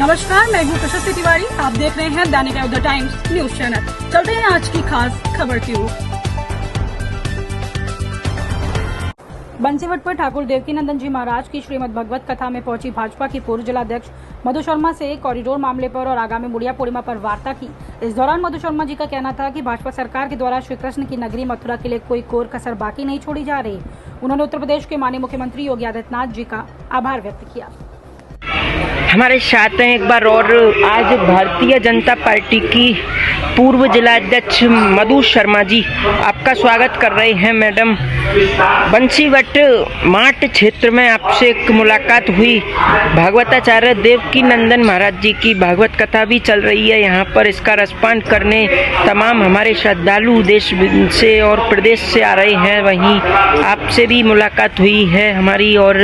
नमस्कार, मैं हूँ प्रशस्ति तिवारी। आप देख रहे हैं दैनिक द टाइम्स न्यूज चैनल। चलते हैं आज की खास खबर की ओर। बंसीवट पर ठाकुर देवकीनंदन जी महाराज की श्रीमद् भगवत कथा में पहुंची भाजपा की पूर्व जिलाध्यक्ष मधु शर्मा से कॉरिडोर मामले पर और आगामी मुड़िया पूर्णिमा पर वार्ता की। इस दौरान मधु शर्मा जी का कहना था कि भाजपा सरकार के द्वारा श्री कृष्ण की नगरी मथुरा के लिए कोई कोर कसर बाकी नहीं छोड़ी जा रही। उन्होंने उत्तर प्रदेश के माननीय मुख्यमंत्री योगी आदित्यनाथ जी का आभार व्यक्त किया। हमारे साथ हैं एक बार और आज भारतीय जनता पार्टी की पूर्व जिलाध्यक्ष मधु शर्मा जी, आपका स्वागत कर रहे हैं मैडम। बंसीवट माट क्षेत्र में आपसे एक मुलाकात हुई। भागवताचार्य देवकीनंदन महाराज जी की भागवत कथा भी चल रही है यहाँ पर। इसका रसपान करने तमाम हमारे श्रद्धालु देश से और प्रदेश से आ रहे हैं। वहीं आपसे भी मुलाकात हुई है हमारी, और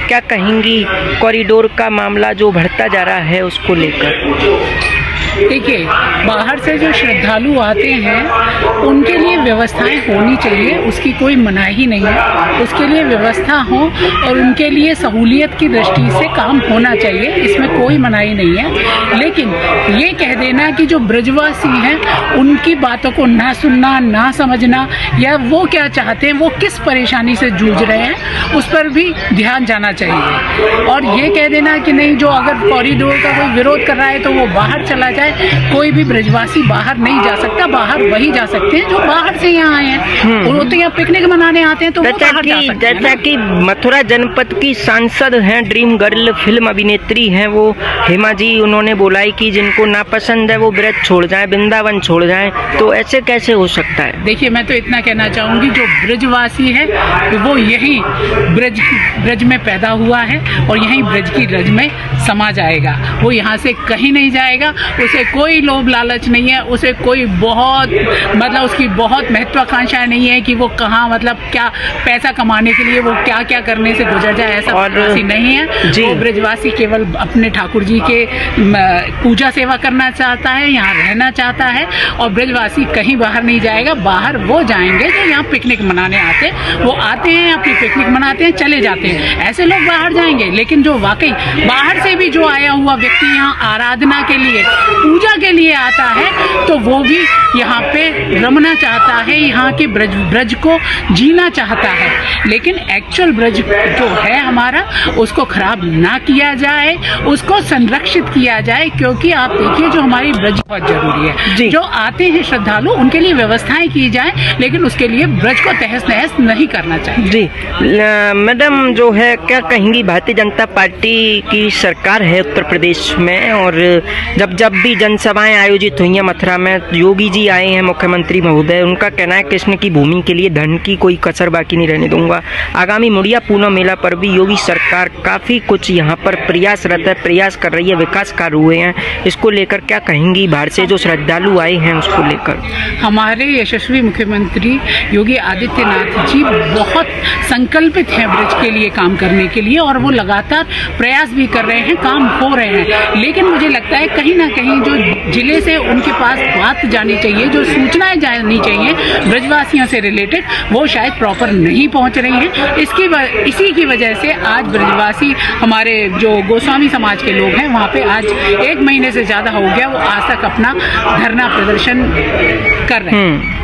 क्या कहेंगी कॉरिडोर का मामला जो बढ़ता जा रहा है उसको लेकर? देखिए, बाहर से जो श्रद्धालु आते हैं उनके लिए व्यवस्थाएं होनी चाहिए, उसकी कोई मनाही नहीं है। उसके लिए व्यवस्था हो और उनके लिए सहूलियत की दृष्टि से काम होना चाहिए, इसमें कोई मनाही नहीं है। लेकिन ये कह देना कि जो ब्रजवासी हैं उनकी बातों को ना सुनना, ना समझना, या वो क्या चाहते हैं, वो किस परेशानी से जूझ रहे हैं, उस पर भी ध्यान जाना चाहिए। और ये कह देना कि नहीं, जो अगर कॉरिडोर का कोई विरोध कर रहा है तो वो बाहर चला जाए, कोई भी ब्रजवासी बाहर नहीं जा सकता। बाहर वही जा सकते हैं जो बाहर से यहाँ आए हैं, और वो तो यहाँ पिकनिक मनाने आते हैं, तो वो बाहर जा सकते हैं। जैसा कि मथुरा जनपद की सांसद हैं, ड्रीम गर्ल फिल्म अभिनेत्री हैं वो हेमा जी, उन्होंने बोला है कि जिनको नापसंद है वो ब्रज छोड़ जाए, वृंदावन छोड़ जाए, तो ऐसे कैसे हो सकता है? देखिए, मैं तो इतना कहना चाहूंगी, जो ब्रजवासी है वो यही ब्रज में पैदा हुआ है और यही ब्रज की रज में समा जाएगा। वो यहाँ से कहीं नहीं जाएगा। उसे कोई लोभ लालच नहीं है, उसे कोई उसकी बहुत महत्वाकांक्षा नहीं है कि वो कहाँ, मतलब क्या पैसा कमाने के लिए वो क्या क्या करने से गुजर जाए, ऐसा ब्रजवासी नहीं है। वो ब्रजवासी केवल अपने ठाकुर जी के पूजा सेवा करना चाहता है, यहाँ रहना चाहता है, और ब्रजवासी कहीं बाहर नहीं जाएगा। बाहर वो जाएंगे जो यहाँ पिकनिक मनाने आते हैं, वो आते हैं अपनी पिकनिक मनाते हैं, चले जाते हैं, ऐसे लोग बाहर जाएंगे। लेकिन जो वाकई बाहर से भी जो आया हुआ व्यक्ति यहाँ आराधना के लिए, पूजा के लिए आता है, तो वो भी यहाँ पे रमना चाहता है, यहाँ के ब्रज को जीना चाहता है। लेकिन एक्चुअल ब्रज जो है हमारा, उसको खराब ना किया जाए, उसको संरक्षित किया जाए, क्योंकि आप देखिए जो हमारी ब्रज बहुत जरूरी है। जो आते हैं श्रद्धालु, उनके लिए व्यवस्थाएं की जाए, लेकिन उसके लिए ब्रज को तहस नहस नहीं करना चाहिए। जी मैडम, जो है क्या कहेंगी, भारतीय जनता पार्टी की सरकार है उत्तर प्रदेश में, और जब भी जनसभाएं आयोजित हुई हैं मथुरा में, योगी जी आए हैं मुख्यमंत्री महोदय, उनका कहना है कृष्ण की भूमि के लिए धन की कोई कसर बाकी नहीं रहने दूंगा। आगामी मुड़िया पूर्णिमा मेला पर भी योगी सरकार काफी कुछ यहाँ पर प्रयासरत है, प्रयास कर रही है, विकास कार्य हुए हैं, इसको लेकर क्या कहेंगी? बाहर से जो श्रद्धालु आए हैं उसको लेकर? हमारे यशस्वी मुख्यमंत्री योगी आदित्यनाथ जी बहुत संकल्पित हैं ब्रज के लिए काम करने के लिए, और वो लगातार प्रयास भी कर रहे हैं, काम हो रहे हैं। लेकिन मुझे लगता है कहीं ना कहीं जो जिले से उनके पास बात जानी चाहिए, जो सूचनाएं जानी चाहिए ब्रजवासियों से रिलेटेड, वो शायद प्रॉपर नहीं पहुंच रही हैं। इसी की वजह से आज ब्रजवासी, हमारे जो गोस्वामी समाज के लोग हैं, वहाँ पे आज 1 महीने से ज्यादा हो गया, वो आज तक अपना धरना प्रदर्शन कर रहे हैं।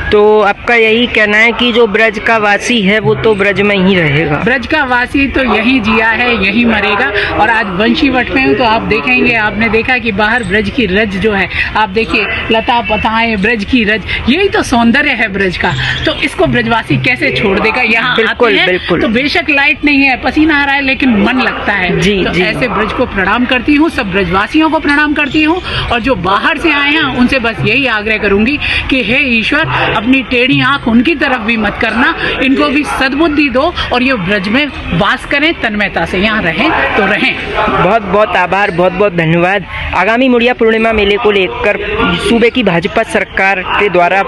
तो आपका यही कहना है कि जो ब्रज का वासी है वो तो ब्रज में ही रहेगा? ब्रज का वासी तो यही जिया है, यही मरेगा। और आज बंसीवट में हूँ तो आप देखेंगे, आपने देखा कि बाहर ब्रज की रज जो है, आप देखिए लता पताएं, ब्रज की रज, यही तो सौंदर्य है ब्रज का। तो इसको ब्रजवासी कैसे छोड़ देगा? यहाँ आते हैं तो बेशक लाइट नहीं है, पसीना आ रहा है, लेकिन मन लगता है। तो ऐसे ब्रज को प्रणाम करती हूँ, सब ब्रजवासियों को प्रणाम करती हूँ, और जो बाहर से आए हैं उनसे बस यही आग्रह करूंगी कि हे ईश्वर, अपनी टेढ़ी आंख उनकी तरफ भी मत करना, इनको भी सद्बुद्धि दो, और ये ब्रज में वास करें, तन्मयता से यहाँ रहें तो रहें। बहुत बहुत आभार, बहुत बहुत धन्यवाद। आगामी मुड़िया पूर्णिमा मेले को लेकर सूबे की भाजपा सरकार के द्वारा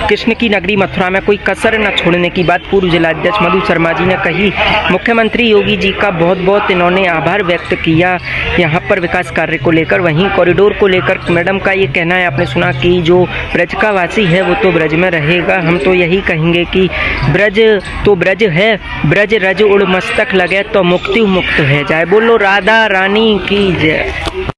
कृष्ण की नगरी मथुरा में कोई कसर न छोड़ने की बात पूर्व जिलाध्यक्ष मधु शर्मा जी ने कही। मुख्यमंत्री योगी जी का बहुत बहुत इन्होंने आभार व्यक्त किया यहाँ पर विकास कार्य को लेकर। वहीं कॉरिडोर को लेकर मैडम का ये कहना है, आपने सुना कि जो ब्रज का वासी है वो तो ब्रज में रहे रहेगा। हम तो यही कहेंगे कि ब्रज तो ब्रज है, ब्रज रज उड़ मस्तक लगे तो मुक्ति मुक्त है जाए। बोलो राधा रानी की जय।